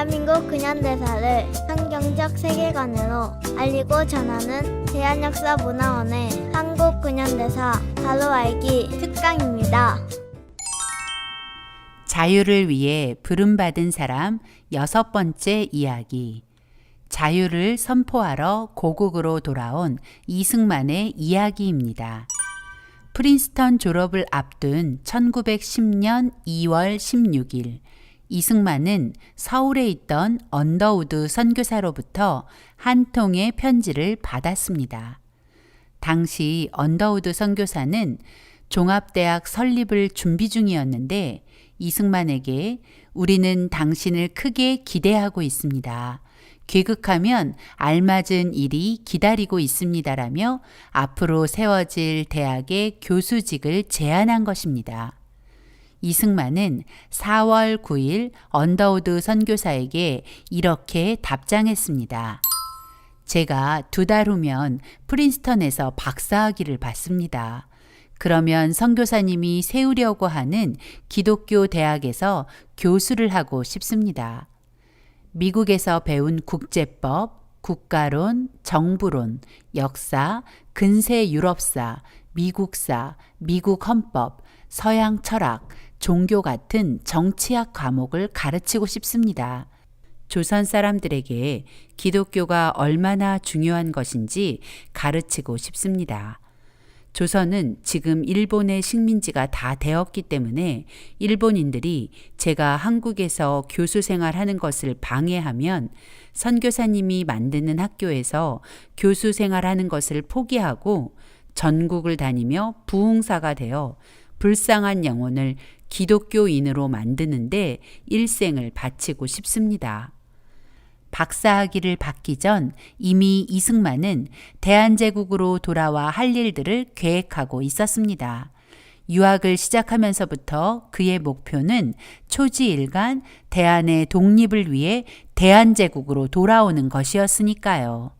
대한민국 근현대사를 성경적 세계관으로 알리고 전하는 대한역사문화원의 한국 근현대사 바로 알기 특강입니다. 자유를 위해 부름받은 사람 6번째 이야기. 자유를 선포하러 고국으로 돌아온 이승만의 이야기입니다. 프린스턴 졸업을 앞둔 1910년 2월 16일, 이승만은 서울에 있던 언더우드 선교사로부터 한 통의 편지를 받았습니다. 당시 언더우드 선교사는 종합대학 설립을 준비 중이었는데 이승만에게 우리는 당신을 크게 기대하고 있습니다. 귀국하면 알맞은 일이 기다리고 있습니다라며 앞으로 세워질 대학의 교수직을 제안한 것입니다. 이승만은 4월 9일 언더우드 선교사에게 이렇게 답장했습니다. 제가 2달 후면 프린스턴에서 박사학위를 받습니다. 그러면 선교사님이 세우려고 하는 기독교 대학에서 교수를 하고 싶습니다. 미국에서 배운 국제법, 국가론, 정부론, 역사, 근세 유럽사, 미국사, 미국 헌법, 서양 철학, 종교 같은 정치학 과목을 가르치고 싶습니다. 조선 사람들에게 기독교가 얼마나 중요한 것인지 가르치고 싶습니다. 조선은 지금 일본의 식민지가 다 되었기 때문에 일본인들이 제가 한국에서 교수 생활하는 것을 방해하면 선교사님이 만드는 학교에서 교수 생활하는 것을 포기하고 전국을 다니며 부흥사가 되어 불쌍한 영혼을 기독교인으로 만드는데 일생을 바치고 싶습니다. 박사학위를 받기 전 이미 이승만은 대한제국으로 돌아와 할 일들을 계획하고 있었습니다. 유학을 시작하면서부터 그의 목표는 초지일간 대한의 독립을 위해 대한제국으로 돌아오는 것이었으니까요.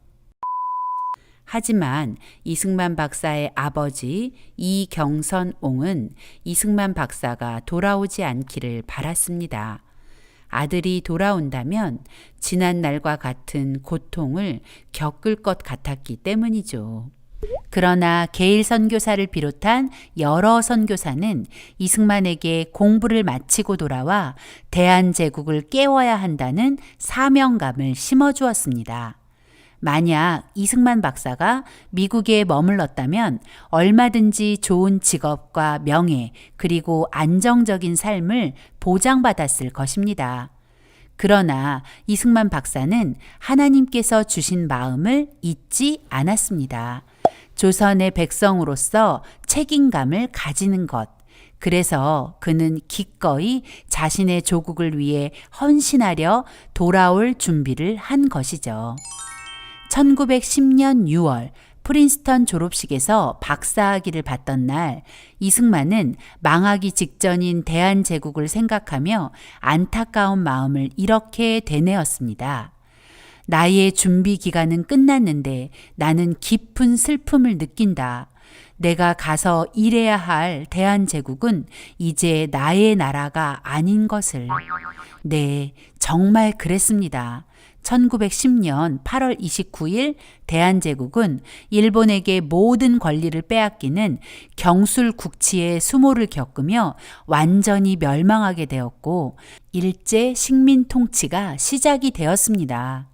하지만 이승만 박사의 아버지 이경선옹은 이승만 박사가 돌아오지 않기를 바랐습니다. 아들이 돌아온다면 지난 날과 같은 고통을 겪을 것 같았기 때문이죠. 그러나 게일 선교사를 비롯한 여러 선교사는 이승만에게 공부를 마치고 돌아와 대한제국을 깨워야 한다는 사명감을 심어주었습니다. 만약 이승만 박사가 미국에 머물렀다면 얼마든지 좋은 직업과 명예 그리고 안정적인 삶을 보장받았을 것입니다. 그러나 이승만 박사는 하나님께서 주신 마음을 잊지 않았습니다. 조선의 백성으로서 책임감을 가지는 것. 그래서 그는 기꺼이 자신의 조국을 위해 헌신하려 돌아올 준비를 한 것이죠. 1910년 6월 프린스턴 졸업식에서 박사학위를 받던 날 이승만은 망하기 직전인 대한제국을 생각하며 안타까운 마음을 이렇게 되뇌었습니다. 나의 준비 기간은 끝났는데 나는 깊은 슬픔을 느낀다. 내가 가서 일해야 할 대한제국은 이제 나의 나라가 아닌 것을. 네, 정말 그랬습니다. 1910년 8월 29일 대한제국은 일본에게 모든 권리를 빼앗기는 경술국치의 수모를 겪으며 완전히 멸망하게 되었고 일제 식민 통치가 시작이 되었습니다.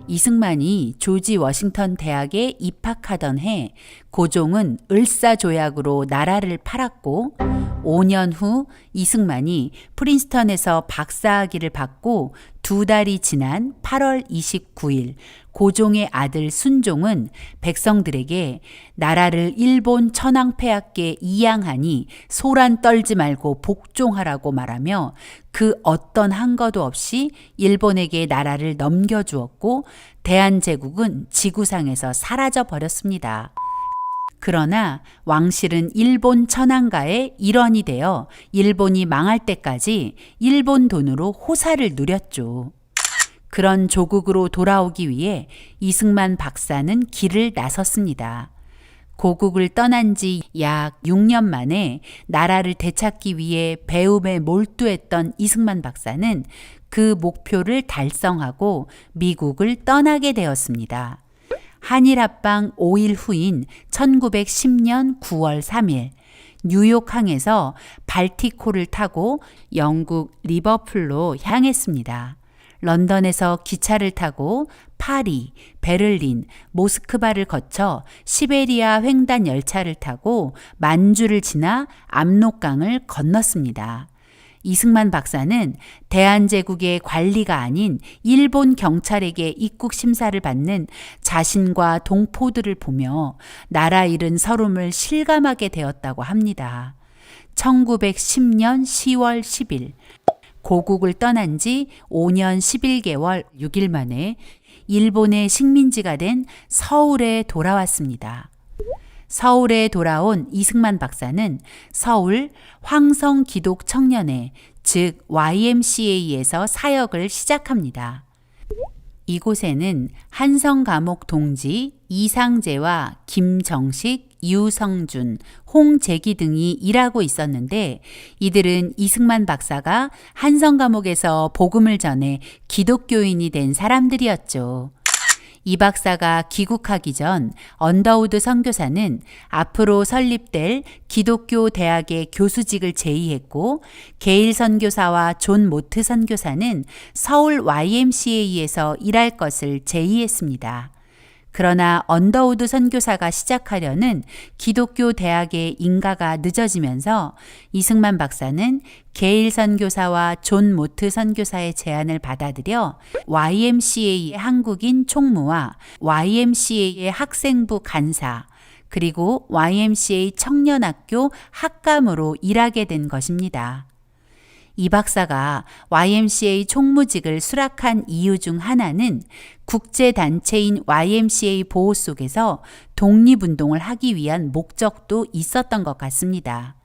이승만이 조지 워싱턴 대학에 입학하던 해 고종은 을사조약으로 나라를 팔았고 5년 후 이승만이 프린스턴에서 박사학위를 받고 2달이 지난 8월 29일 고종의 아들 순종은 백성들에게 나라를 일본 천황폐하께 이양하니 소란 떨지 말고 복종하라고 말하며 그 어떤 한거도 없이 일본에게 나라를 넘겨주었고 대한제국은 지구상에서 사라져 버렸습니다. 그러나 왕실은 일본 천황가의 일원이 되어 일본이 망할 때까지 일본 돈으로 호사를 누렸죠. 그런 조국으로 돌아오기 위해 이승만 박사는 길을 나섰습니다. 고국을 떠난 지 약 6년 만에 나라를 되찾기 위해 배움에 몰두했던 이승만 박사는 그 목표를 달성하고 미국을 떠나게 되었습니다. 한일합방 5일 후인 1910년 9월 3일 뉴욕항에서 발티코를 타고 영국 리버풀로 향했습니다. 런던에서 기차를 타고 파리, 베를린, 모스크바를 거쳐 시베리아 횡단 열차를 타고 만주를 지나 압록강을 건넜습니다. 이승만 박사는 대한제국의 관리가 아닌 일본 경찰에게 입국 심사를 받는 자신과 동포들을 보며 나라 잃은 서름을 실감하게 되었다고 합니다. 1910년 10월 10일 고국을 떠난 지 5년 11개월 6일 만에 일본의 식민지가 된 서울에 돌아왔습니다. 서울에 돌아온 이승만 박사는 서울 황성기독청년회, 즉 YMCA에서 사역을 시작합니다. 이곳에는 한성감옥 동지 이상재와 김정식, 유성준, 홍재기 등이 일하고 있었는데 이들은 이승만 박사가 한성감옥에서 복음을 전해 기독교인이 된 사람들이었죠. 이 박사가 귀국하기 전 언더우드 선교사는 앞으로 설립될 기독교 대학의 교수직을 제의했고 게일 선교사와 존 모트 선교사는 서울 YMCA에서 일할 것을 제의했습니다. 그러나 언더우드 선교사가 시작하려는 기독교 대학의 인가가 늦어지면서 이승만 박사는 게일 선교사와 존 모트 선교사의 제안을 받아들여 YMCA의 한국인 총무와 YMCA의 학생부 간사, 그리고 YMCA 청년학교 학감으로 일하게 된 것입니다. 이 박사가 YMCA 총무직을 수락한 이유 중 하나는 국제단체인 YMCA 보호 속에서 독립운동을 하기 위한 목적도 있었던 것 같습니다.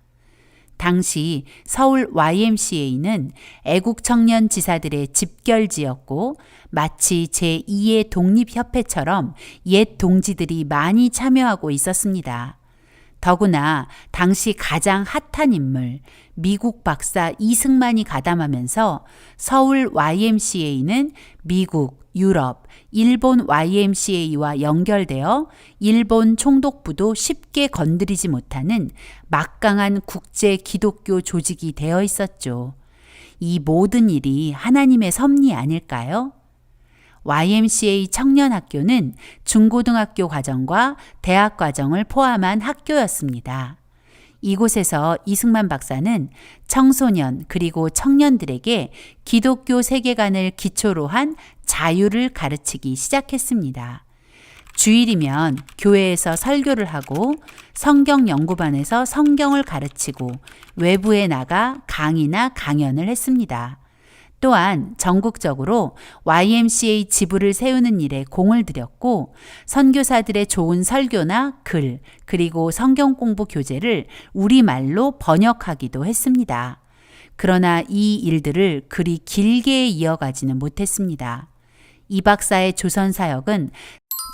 당시 서울 YMCA는 애국청년 지사들의 집결지였고 마치 제2의 독립협회처럼 옛 동지들이 많이 참여하고 있었습니다. 더구나 당시 가장 핫한 인물, 미국 박사 이승만이 가담하면서 서울 YMCA는 미국, 유럽, 일본 YMCA와 연결되어 일본 총독부도 쉽게 건드리지 못하는 막강한 국제 기독교 조직이 되어 있었죠. 이 모든 일이 하나님의 섭리 아닐까요? YMCA 청년학교는 중고등학교 과정과 대학 과정을 포함한 학교였습니다. 이곳에서 이승만 박사는 청소년 그리고 청년들에게 기독교 세계관을 기초로 한 자유를 가르치기 시작했습니다. 주일이면 교회에서 설교를 하고 성경 연구반에서 성경을 가르치고 외부에 나가 강의나 강연을 했습니다. 또한 전국적으로 YMCA 지부를 세우는 일에 공을 들였고 선교사들의 좋은 설교나 글, 그리고 성경 공부 교재를 우리말로 번역하기도 했습니다. 그러나 이 일들을 그리 길게 이어가지는 못했습니다. 이 박사의 조선 사역은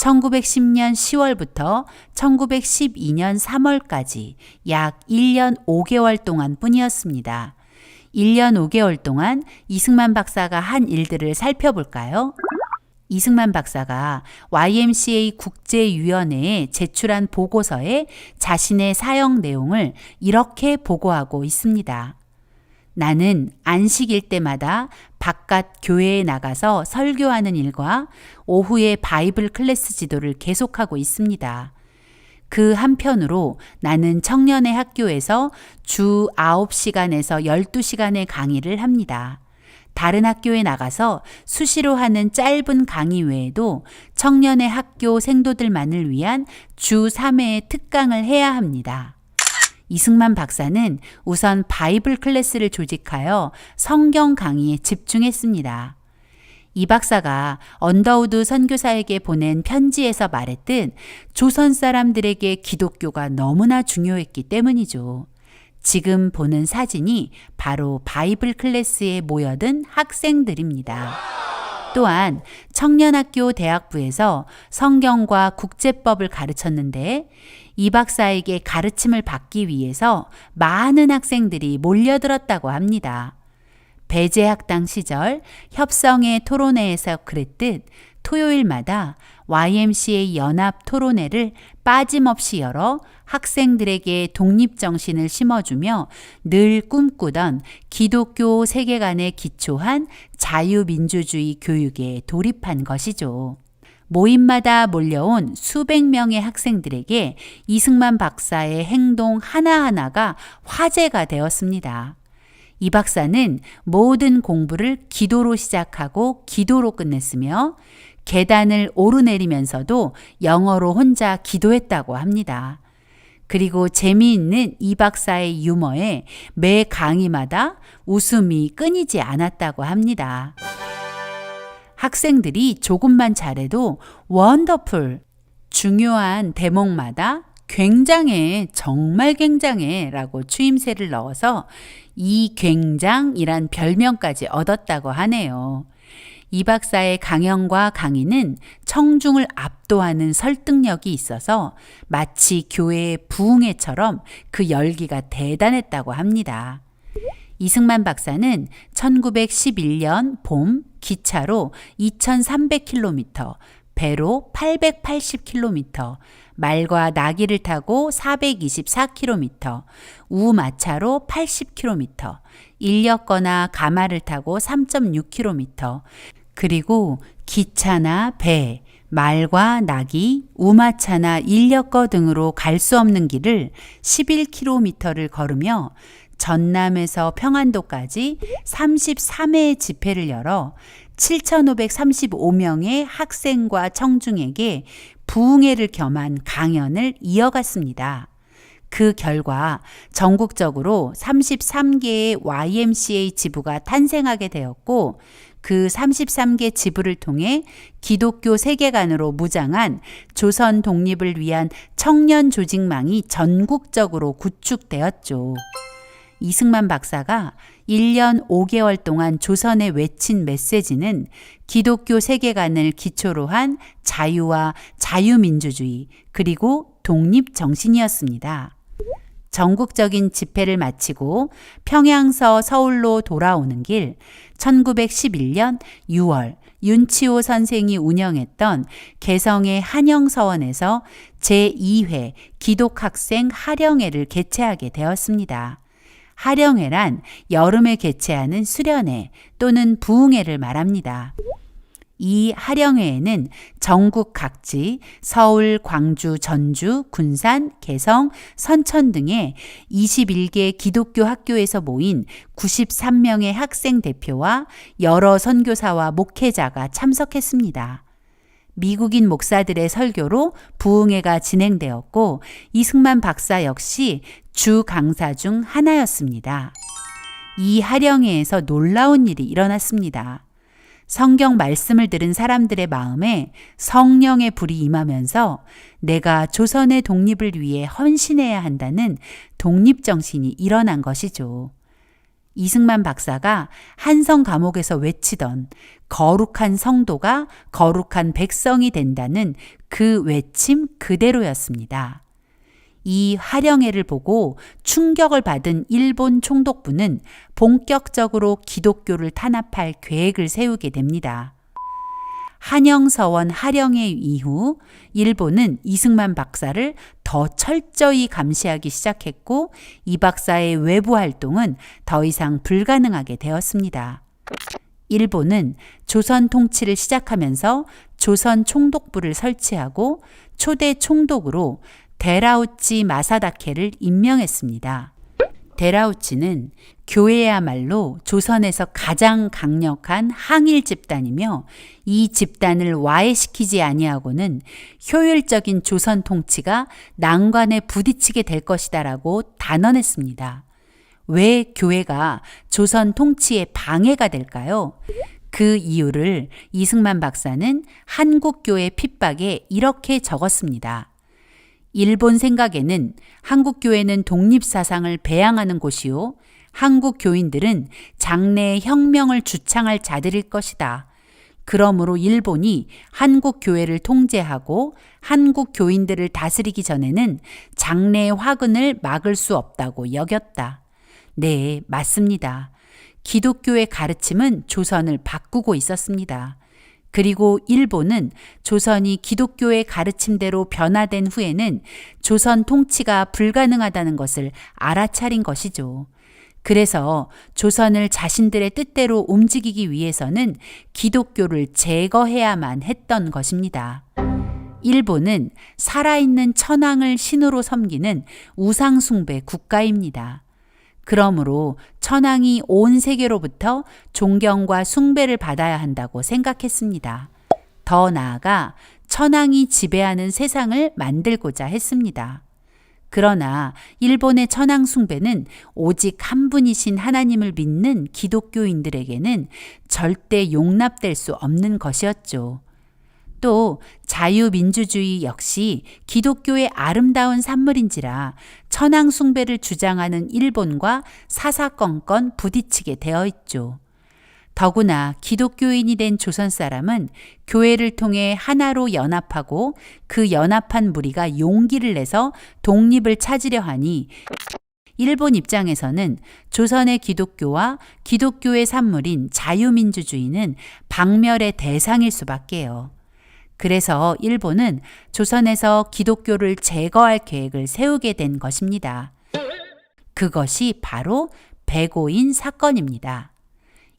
1910년 10월부터 1912년 3월까지 약 1년 5개월 동안 뿐이었습니다. 1년 5개월 동안 이승만 박사가 한 일들을 살펴볼까요? 이승만 박사가 YMCA 국제위원회에 제출한 보고서에 자신의 사역 내용을 이렇게 보고하고 있습니다. 나는 안식일 때마다 바깥 교회에 나가서 설교하는 일과 오후에 바이블 클래스 지도를 계속하고 있습니다. 그 한편으로 나는 청년의 학교에서 주 9시간에서 12시간의 강의를 합니다. 다른 학교에 나가서 수시로 하는 짧은 강의 외에도 청년의 학교 생도들만을 위한 주 3회의 특강을 해야 합니다. 이승만 박사는 우선 바이블 클래스를 조직하여 성경 강의에 집중했습니다. 이 박사가 언더우드 선교사에게 보낸 편지에서 말했듯 조선 사람들에게 기독교가 너무나 중요했기 때문이죠. 지금 보는 사진이 바로 바이블 클래스에 모여든 학생들입니다. 또한 청년학교 대학부에서 성경과 국제법을 가르쳤는데 이 박사에게 가르침을 받기 위해서 많은 학생들이 몰려들었다고 합니다. 배제학당 시절 협성의 토론회에서 그랬듯 토요일마다 YMCA 연합 토론회를 빠짐없이 열어 학생들에게 독립정신을 심어주며 늘 꿈꾸던 기독교 세계관에 기초한 자유민주주의 교육에 돌입한 것이죠. 모임마다 몰려온 수백 명의 학생들에게 이승만 박사의 행동 하나하나가 화제가 되었습니다. 이 박사는 모든 공부를 기도로 시작하고 기도로 끝냈으며 계단을 오르내리면서도 영어로 혼자 기도했다고 합니다. 그리고 재미있는 이 박사의 유머에 매 강의마다 웃음이 끊이지 않았다고 합니다. 학생들이 조금만 잘해도 원더풀, 중요한 대목마다 굉장해, 정말 굉장해 라고 추임새를 넣어서 이 굉장이란 별명까지 얻었다고 하네요. 이 박사의 강연과 강의는 청중을 압도하는 설득력이 있어서 마치 교회의 부흥회처럼 그 열기가 대단했다고 합니다. 이승만 박사는 1911년 봄 기차로 2300km, 배로 880km, 말과 나귀를 타고 424km, 우마차로 80km, 인력거나 가마를 타고 3.6km, 그리고 기차나 배, 말과 나귀, 우마차나 인력거 등으로 갈 수 없는 길을 11km를 걸으며 전남에서 평안도까지 33회의 집회를 열어 7,535명의 학생과 청중에게 부흥회를 겸한 강연을 이어갔습니다. 그 결과 전국적으로 33개의 YMCA 지부가 탄생하게 되었고 그 33개 지부를 통해 기독교 세계관으로 무장한 조선 독립을 위한 청년 조직망이 전국적으로 구축되었죠. 이승만 박사가 1년 5개월 동안 조선에 외친 메시지는 기독교 세계관을 기초로 한 자유와 자유민주주의 그리고 독립정신이었습니다. 전국적인 집회를 마치고 평양서 서울로 돌아오는 길 1911년 6월 윤치호 선생이 운영했던 개성의 한영서원에서 제2회 기독학생 하령회를 개최하게 되었습니다. 하령회란 여름에 개최하는 수련회 또는 부흥회를 말합니다. 이 하령회에는 전국 각지 서울, 광주, 전주, 군산, 개성, 선천 등의 21개 기독교 학교에서 모인 93명의 학생 대표와 여러 선교사와 목회자가 참석했습니다. 미국인 목사들의 설교로 부흥회가 진행되었고 이승만 박사 역시 주 강사 중 하나였습니다. 이 하령회에서 놀라운 일이 일어났습니다. 성경 말씀을 들은 사람들의 마음에 성령의 불이 임하면서 내가 조선의 독립을 위해 헌신해야 한다는 독립정신이 일어난 것이죠. 이승만 박사가 한성 감옥에서 외치던 거룩한 성도가 거룩한 백성이 된다는 그 외침 그대로였습니다. 이 하령회를 보고 충격을 받은 일본 총독부는 본격적으로 기독교를 탄압할 계획을 세우게 됩니다. 한영서원 하령회 이후 일본은 이승만 박사를 더 철저히 감시하기 시작했고 이 박사의 외부 활동은 더 이상 불가능하게 되었습니다. 일본은 조선 통치를 시작하면서 조선 총독부를 설치하고 초대 총독으로 데라우치 마사다케를 임명했습니다. 데라우치는 교회야말로 조선에서 가장 강력한 항일 집단이며 이 집단을 와해시키지 아니하고는 효율적인 조선 통치가 난관에 부딪히게 될 것이다라고 단언했습니다. 왜 교회가 조선 통치에 방해가 될까요? 그 이유를 이승만 박사는 한국교회 핍박에 이렇게 적었습니다. 일본 생각에는 한국교회는 독립사상을 배양하는 곳이요. 한국 교인들은 장래의 혁명을 주창할 자들일 것이다. 그러므로 일본이 한국 교회를 통제하고 한국 교인들을 다스리기 전에는 장래의 화근을 막을 수 없다고 여겼다. 네, 맞습니다. 기독교의 가르침은 조선을 바꾸고 있었습니다. 그리고 일본은 조선이 기독교의 가르침대로 변화된 후에는 조선 통치가 불가능하다는 것을 알아차린 것이죠. 그래서 조선을 자신들의 뜻대로 움직이기 위해서는 기독교를 제거해야만 했던 것입니다. 일본은 살아있는 천황을 신으로 섬기는 우상숭배 국가입니다. 그러므로 천황이 온 세계로부터 존경과 숭배를 받아야 한다고 생각했습니다. 더 나아가 천황이 지배하는 세상을 만들고자 했습니다. 그러나 일본의 천황 숭배는 오직 한 분이신 하나님을 믿는 기독교인들에게는 절대 용납될 수 없는 것이었죠. 또 자유민주주의 역시 기독교의 아름다운 산물인지라 천황 숭배를 주장하는 일본과 사사건건 부딪히게 되어 있죠. 더구나 기독교인이 된 조선 사람은 교회를 통해 하나로 연합하고 그 연합한 무리가 용기를 내서 독립을 찾으려 하니 일본 입장에서는 조선의 기독교와 기독교의 산물인 자유민주주의는 박멸의 대상일 수밖에요. 그래서 일본은 조선에서 기독교를 제거할 계획을 세우게 된 것입니다. 그것이 바로 백오인 사건입니다.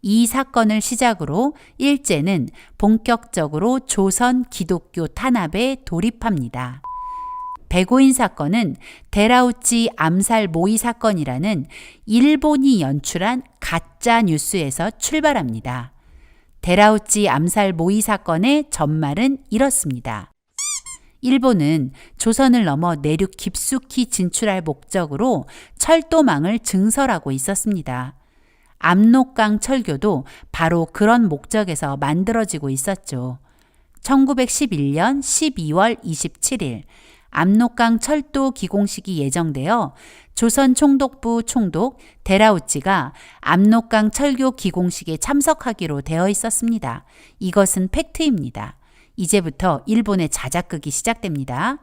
이 사건을 시작으로 일제는 본격적으로 조선 기독교 탄압에 돌입합니다. 백오인 사건은 데라우치 암살 모의 사건이라는 일본이 연출한 가짜 뉴스에서 출발합니다. 데라우치 암살 모의 사건의 전말은 이렇습니다. 일본은 조선을 넘어 내륙 깊숙이 진출할 목적으로 철도망을 증설하고 있었습니다. 압록강 철교도 바로 그런 목적에서 만들어지고 있었죠. 1911년 12월 27일 압록강 철도 기공식이 예정되어 조선 총독부 총독 데라우치가 압록강 철교 기공식에 참석하기로 되어 있었습니다. 이것은 팩트입니다. 이제부터 일본의 자작극이 시작됩니다.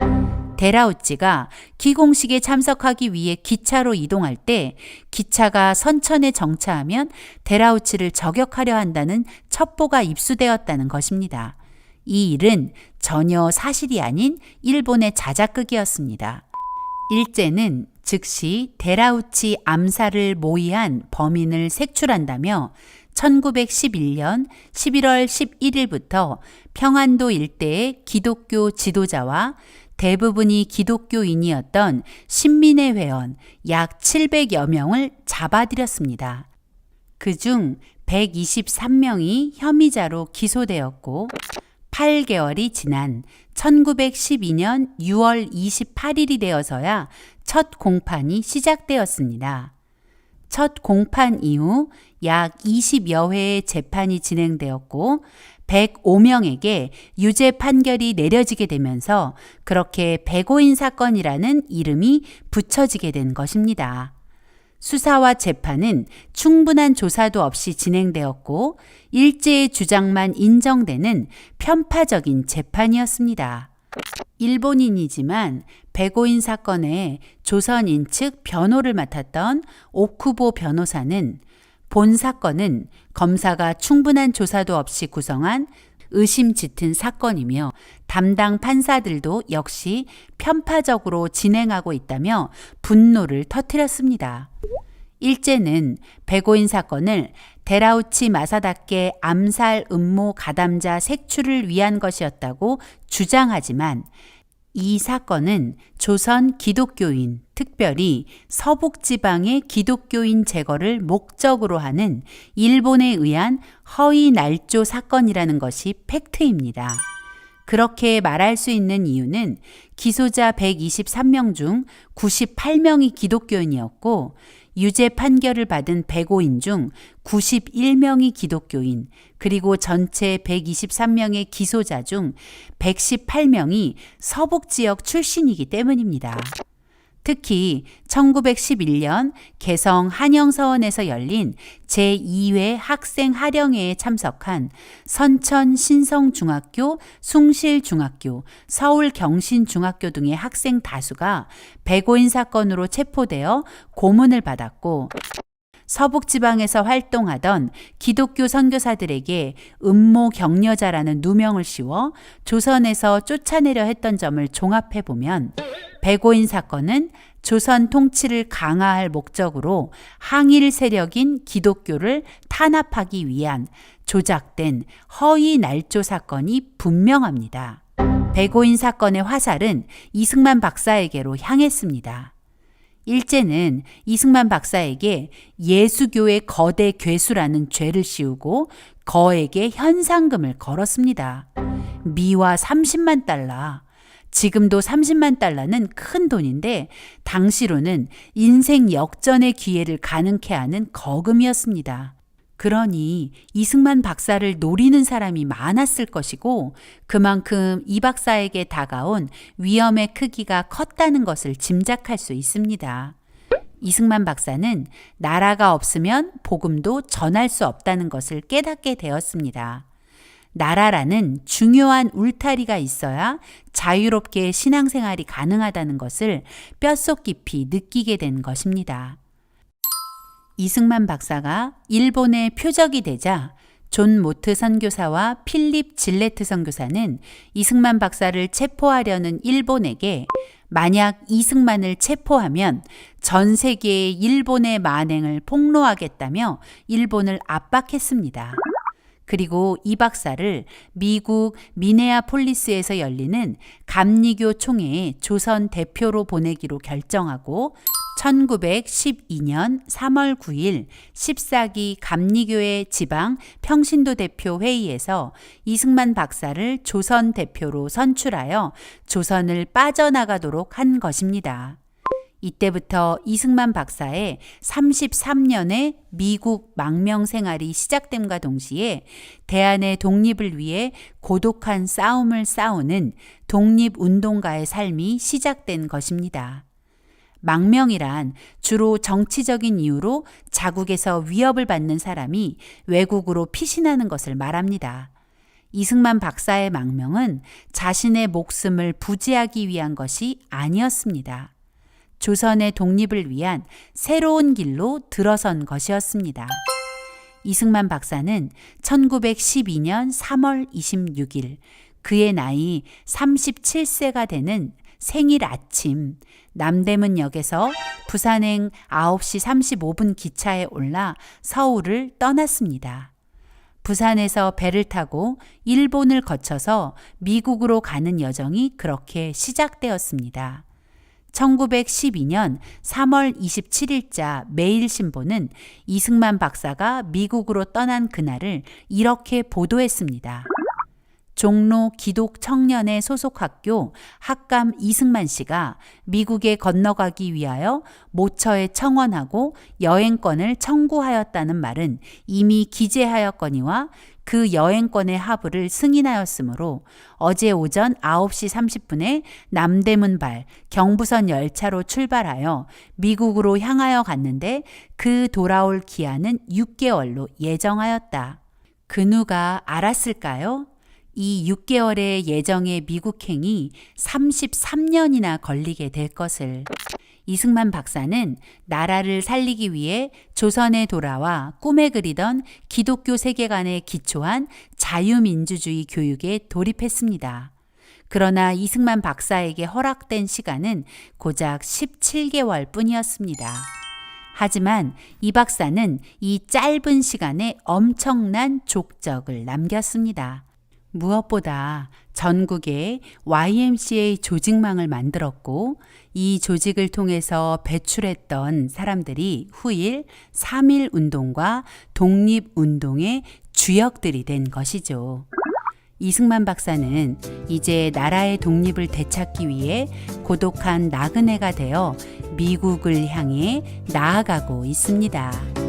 데라우치가 기공식에 참석하기 위해 기차로 이동할 때 기차가 선천에 정차하면 데라우치를 저격하려 한다는 첩보가 입수되었다는 것입니다. 이 일은 전혀 사실이 아닌 일본의 자작극이었습니다. 일제는 즉시 데라우치 암살을 모의한 범인을 색출한다며 1911년 11월 11일부터 평안도 일대의 기독교 지도자와 대부분이 기독교인이었던 신민회 회원 약 700여 명을 잡아들였습니다. 그중 123명이 혐의자로 기소되었고 8개월이 지난 1912년 6월 28일이 되어서야 첫 공판이 시작되었습니다. 첫 공판 이후 약 20여 회의 재판이 진행되었고 105명에게 유죄 판결이 내려지게 되면서 그렇게 백오인 사건이라는 이름이 붙여지게 된 것입니다. 수사와 재판은 충분한 조사도 없이 진행되었고 일제의 주장만 인정되는 편파적인 재판이었습니다. 일본인이지만 백오인 사건에 조선인 측 변호를 맡았던 오쿠보 변호사는 본 사건은 검사가 충분한 조사도 없이 구성한 의심 짙은 사건이며 담당 판사들도 역시 편파적으로 진행하고 있다며 분노를 터뜨렸습니다. 일제는 백오인 사건을 데라우치 마사다케 암살 음모 가담자 색출을 위한 것이었다고 주장하지만 이 사건은 조선 기독교인, 특별히 서북지방의 기독교인 제거를 목적으로 하는 일본에 의한 허위 날조 사건이라는 것이 팩트입니다. 그렇게 말할 수 있는 이유는 기소자 123명 중 98명이 기독교인이었고 유죄 판결을 받은 105인 중 91명이 기독교인, 그리고 전체 123명의 기소자 중 118명이 서북 지역 출신이기 때문입니다. 특히 1911년 개성 한영서원에서 열린 제2회 학생 하령회에 참석한 선천 신성중학교, 숭실중학교, 서울경신중학교 등의 학생 다수가 백오인 사건으로 체포되어 고문을 받았고, 서북지방에서 활동하던 기독교 선교사들에게 음모 격려자라는 누명을 씌워 조선에서 쫓아내려 했던 점을 종합해보면 백오인 사건은 조선 통치를 강화할 목적으로 항일 세력인 기독교를 탄압하기 위한 조작된 허위 날조 사건이 분명합니다. 백오인 사건의 화살은 이승만 박사에게로 향했습니다. 일제는 이승만 박사에게 예수교의 거대 괴수라는 죄를 씌우고 거에게 현상금을 걸었습니다. 미화 30만 달러. 지금도 30만 달러는 큰 돈인데 당시로는 인생 역전의 기회를 가능케 하는 거금이었습니다. 그러니 이승만 박사를 노리는 사람이 많았을 것이고 그만큼 이 박사에게 다가온 위험의 크기가 컸다는 것을 짐작할 수 있습니다. 이승만 박사는 나라가 없으면 복음도 전할 수 없다는 것을 깨닫게 되었습니다. 나라라는 중요한 울타리가 있어야 자유롭게 신앙생활이 가능하다는 것을 뼛속 깊이 느끼게 된 것입니다. 이승만 박사가 일본의 표적이 되자 존 모트 선교사와 필립 질레트 선교사는 이승만 박사를 체포하려는 일본에게 만약 이승만을 체포하면 전 세계의 일본의 만행을 폭로하겠다며 일본을 압박했습니다. 그리고 이 박사를 미국 미네아폴리스에서 열리는 감리교 총회의 조선 대표로 보내기로 결정하고 1912년 3월 9일 14기 감리교회 지방 평신도 대표 회의에서 이승만 박사를 조선 대표로 선출하여 조선을 빠져나가도록 한 것입니다. 이때부터 이승만 박사의 33년의 미국 망명 생활이 시작됨과 동시에 대한의 독립을 위해 고독한 싸움을 싸우는 독립운동가의 삶이 시작된 것입니다. 망명이란 주로 정치적인 이유로 자국에서 위협을 받는 사람이 외국으로 피신하는 것을 말합니다. 이승만 박사의 망명은 자신의 목숨을 부지하기 위한 것이 아니었습니다. 조선의 독립을 위한 새로운 길로 들어선 것이었습니다. 이승만 박사는 1912년 3월 26일 그의 나이 37세가 되는 생일 아침 남대문역에서 부산행 9시 35분 기차에 올라 서울을 떠났습니다. 부산에서 배를 타고 일본을 거쳐서 미국으로 가는 여정이 그렇게 시작되었습니다. 1912년 3월 27일자 매일신보는 이승만 박사가 미국으로 떠난 그날을 이렇게 보도했습니다. 종로 기독 청년의 소속 학교 학감 이승만 씨가 미국에 건너가기 위하여 모처에 청원하고 여행권을 청구하였다는 말은 이미 기재하였거니와 그 여행권의 하부를 승인하였으므로 어제 오전 9시 30분에 남대문발 경부선 열차로 출발하여 미국으로 향하여 갔는데 그 돌아올 기한은 6개월로 예정하였다. 그 누가 알았을까요? 이 6개월의 예정의 미국행이 33년이나 걸리게 될 것을. 이승만 박사는 나라를 살리기 위해 조선에 돌아와 꿈에 그리던 기독교 세계관에 기초한 자유민주주의 교육에 돌입했습니다. 그러나 이승만 박사에게 허락된 시간은 고작 17개월 뿐이었습니다. 하지만 이 박사는 이 짧은 시간에 엄청난 족적을 남겼습니다. 무엇보다 전국에 YMCA 조직망을 만들었고 이 조직을 통해서 배출했던 사람들이 후일 3.1 운동과 독립운동의 주역들이 된 것이죠. 이승만 박사는 이제 나라의 독립을 되찾기 위해 고독한 나그네가 되어 미국을 향해 나아가고 있습니다.